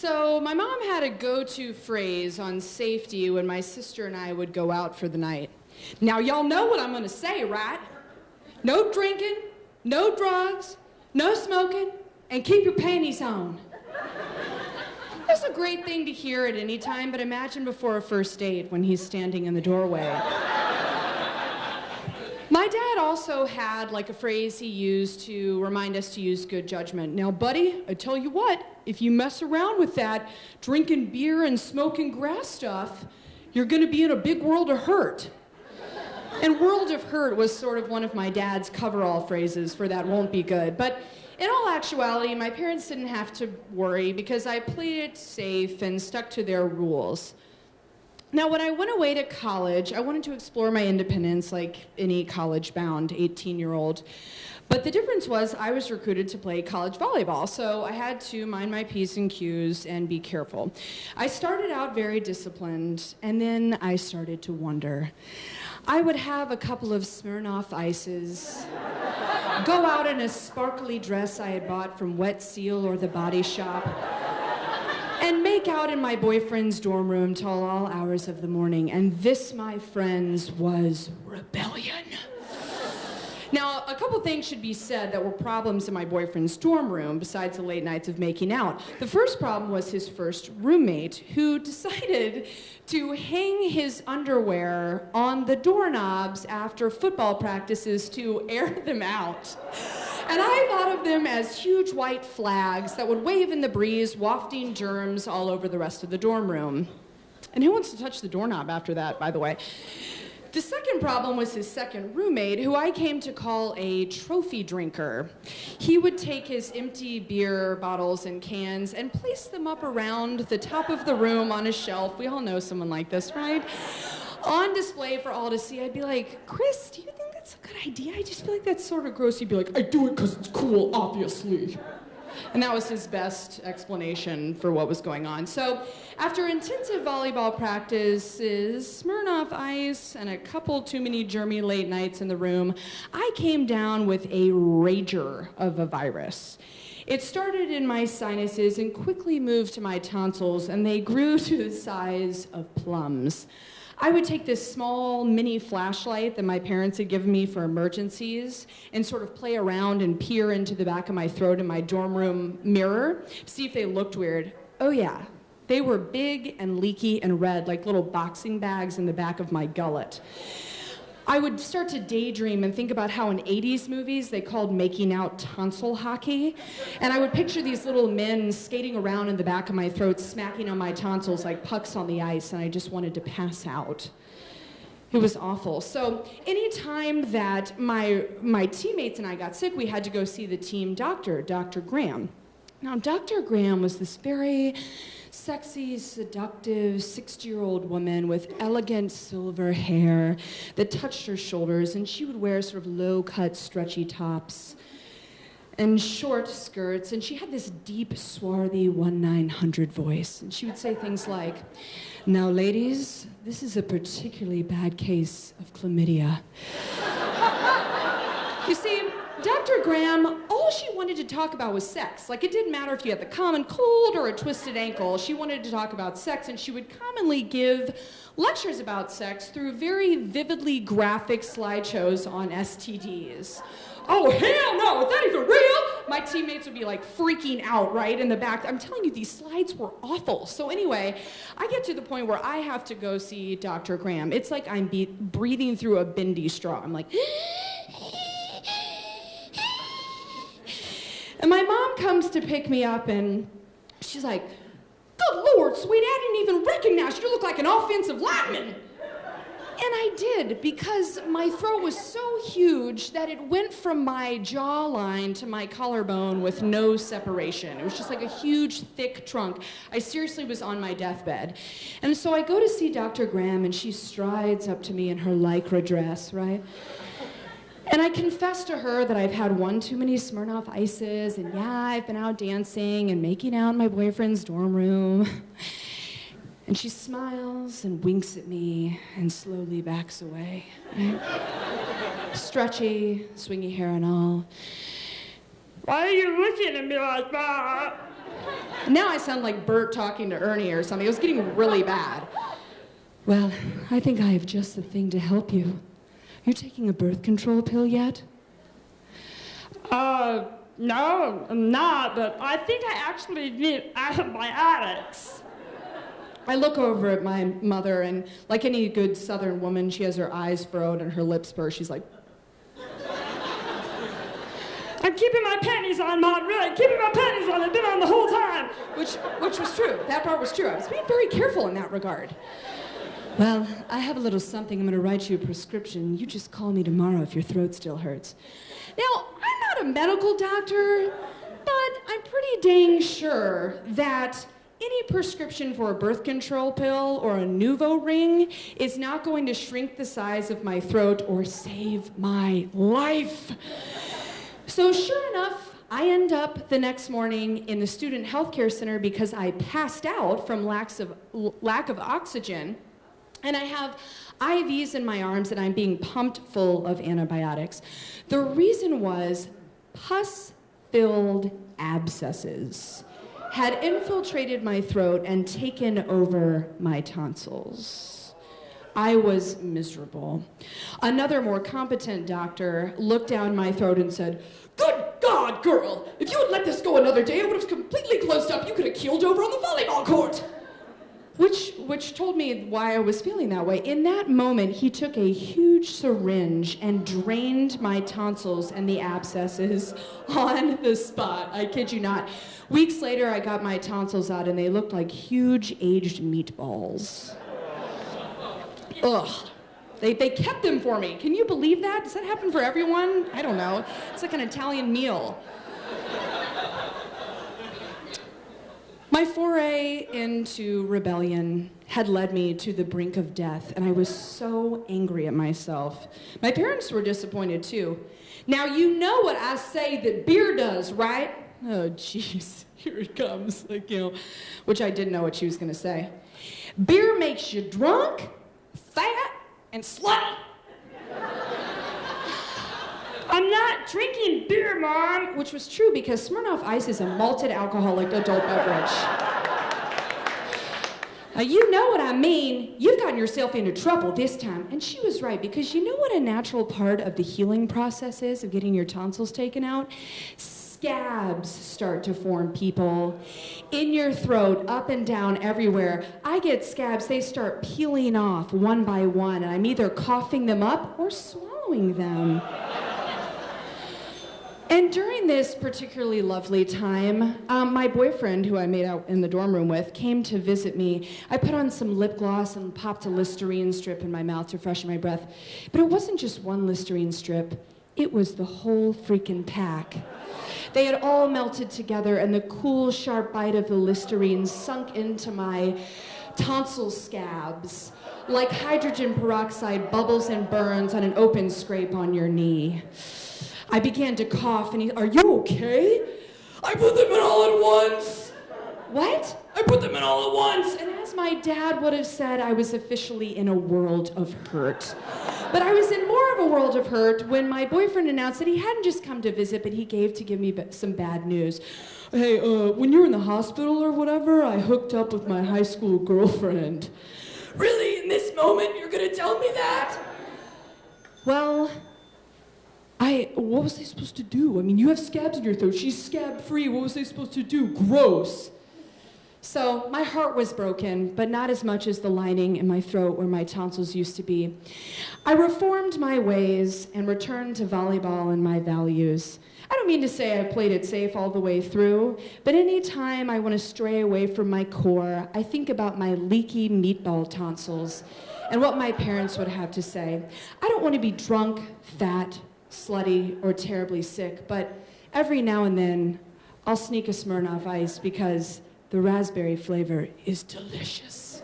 So my mom had a go-to phrase on safety when my sister and I would go out for the night. Now y'all know what I'm gonna say, right? No drinking, no drugs, no smoking, and keep your panties on. That's a great thing to hear at any time, but imagine before a first date when he's standing in the doorway. My dad also had like a phrase he used to remind us to use good judgment. Now, buddy, I tell you what, if you mess around with that drinking beer and smoking grass stuff, you're gonna be in a big world of hurt. And world of hurt was sort of one of my dad's coverall phrases for that won't be good. But in all actuality, my parents didn't have to worry because I played it safe and stuck to their rules. Now, when I went away to college, I wanted to explore my independence like any college-bound 18-year-old. But the difference was I was recruited to play college volleyball, so I had to mind my P's and Q's and be careful. I started out very disciplined, and then I started to wonder. I would have a couple of Smirnoff Ices, go out in a sparkly dress I had bought from Wet Seal or the Body Shop, and make out in my boyfriend's dorm room till all hours of the morning. And this, my friends, was rebellion. Now, a couple things should be said that were problems in my boyfriend's dorm room besides the late nights of making out. The first problem was his first roommate, who decided to hang his underwear on the doorknobs after football practices to air them out. And I thought of them as huge white flags that would wave in the breeze, wafting germs all over the rest of the dorm room. And who wants to touch the doorknob after that, by the way? The second problem was his second roommate, who I came to call a trophy drinker. He would take his empty beer bottles and cans and place them up around the top of the room on a shelf. We all know someone like this, right? On display for all to see. I'd be like, Chris, do you think that's a good idea? I just feel like that's sort of gross. He'd be like, I do it because it's cool, obviously. And that was his best explanation for what was going on. So after intensive volleyball practices, Smirnoff Ice, and a couple too many germy late nights in the room, I came down with a rager of a virus. It started in my sinuses and quickly moved to my tonsils, and they grew to the size of plums. I would take this small mini flashlight that my parents had given me for emergencies and sort of play around and peer into the back of my throat in my dorm room mirror to see if they looked weird. Oh yeah, they were big and leaky and red, like little boxing bags in the back of my gullet. I would start to daydream and think about how in 80s movies they called making out tonsil hockey. And I would picture these little men skating around in the back of my throat, smacking on my tonsils like pucks on the ice, and I just wanted to pass out. It was awful. So anytime that my teammates and I got sick, we had to go see the team doctor, Dr. Graham. Now, Dr. Graham was this very sexy, seductive 60-year-old woman with elegant silver hair that touched her shoulders, and she would wear sort of low-cut, stretchy tops and short skirts, and she had this deep, swarthy 1-900 voice, and she would say things like, now, ladies, this is a particularly bad case of chlamydia. You see, Dr. Graham, all she wanted to talk about was sex. Like, it didn't matter if you had the common cold or a twisted ankle. She wanted to talk about sex, and she would commonly give lectures about sex through very vividly graphic slideshows on STDs. Oh, hell no, is that even real? My teammates would be like freaking out right in the back. I'm telling you, these slides were awful. So anyway, I get to the point where I have to go see Dr. Graham. It's like I'm breathing through a bendy straw. I'm like, and my mom comes to pick me up, and she's like, good Lord, sweetie, I didn't even recognize you. You look like an offensive lineman. And I did, because my throat was so huge that it went from my jawline to my collarbone with no separation. It was just like a huge, thick trunk. I seriously was on my deathbed. And so I go to see Dr. Graham, and she strides up to me in her lycra dress, right? And I confess to her that I've had one too many Smirnoff Ices, and yeah, I've been out dancing and making out in my boyfriend's dorm room. And she smiles and winks at me and slowly backs away. Right? Stretchy, swingy hair and all. Why are you looking at me like that? Now I sound like Bert talking to Ernie or something. It was getting really bad. Well, I think I have just the thing to help you. You taking a birth control pill yet? No, I'm not, but I think I actually need antibiotics. I look over at my mother, and like any good Southern woman, she has her eyes furrowed and her lips pursed. She's like, I'm keeping my panties on, Mom, really, keeping my panties on. I've been on the whole time. Which was true. That part was true. I was being very careful in that regard. Well, I have a little something. I'm going to write you a prescription. You just call me tomorrow if your throat still hurts. Now, I'm not a medical doctor, but I'm pretty dang sure that any prescription for a birth control pill or a Nuvo ring is not going to shrink the size of my throat or save my life. So sure enough, I end up the next morning in the student healthcare center because I passed out from lack of oxygen. And I have IVs in my arms and I'm being pumped full of antibiotics. The reason was pus-filled abscesses had infiltrated my throat and taken over my tonsils. I was miserable. Another more competent doctor looked down my throat and said, "Good God, girl, if you had let this go another day, it would have completely closed up. You could have keeled over on the volleyball court." Which told me why I was feeling that way. In that moment, he took a huge syringe and drained my tonsils and the abscesses on the spot. I kid you not. Weeks later, I got my tonsils out and they looked like huge aged meatballs. Ugh. They kept them for me. Can you believe that? Does that happen for everyone? I don't know. It's like an Italian meal. My foray into rebellion had led me to the brink of death, and I was so angry at myself. My parents were disappointed too. Now you know what I say that beer does, right? Oh, jeez, here it comes, which I didn't know what she was gonna say. Beer makes you drunk, fat, and slutty. I'm not drinking beer, Mom. Which was true because Smirnoff Ice is a malted alcoholic adult beverage. You know what I mean. You've gotten yourself into trouble this time. And she was right, because you know what a natural part of the healing process is of getting your tonsils taken out? Scabs start to form, people. In your throat, up and down, everywhere. I get scabs, they start peeling off one by one, and I'm either coughing them up or swallowing them. And during this particularly lovely time, my boyfriend, who I made out in the dorm room with, came to visit me. I put on some lip gloss and popped a Listerine strip in my mouth to freshen my breath. But it wasn't just one Listerine strip. It was the whole freaking pack. They had all melted together, and the cool, sharp bite of the Listerine sunk into my tonsil scabs, like hydrogen peroxide bubbles and burns on an open scrape on your knee. I began to cough, and are you okay? I put them in all at once. What? I put them in all at once. And as my dad would have said, I was officially in a world of hurt. But I was in more of a world of hurt when my boyfriend announced that he hadn't just come to visit, but he gave to give me some bad news. Hey, when you were in the hospital or whatever, I hooked up with my high school girlfriend. Really? In this moment, you're gonna tell me that? Well, what was they supposed to do? I mean, you have scabs in your throat. She's scab-free. What was they supposed to do? Gross. So my heart was broken, but not as much as the lining in my throat where my tonsils used to be. I reformed my ways and returned to volleyball and my values. I don't mean to say I played it safe all the way through, but any time I want to stray away from my core, I think about my leaky meatball tonsils and what my parents would have to say. I don't want to be drunk, fat, slutty, or terribly sick, but every now and then I'll sneak a Smirnoff Ice because the raspberry flavor is delicious.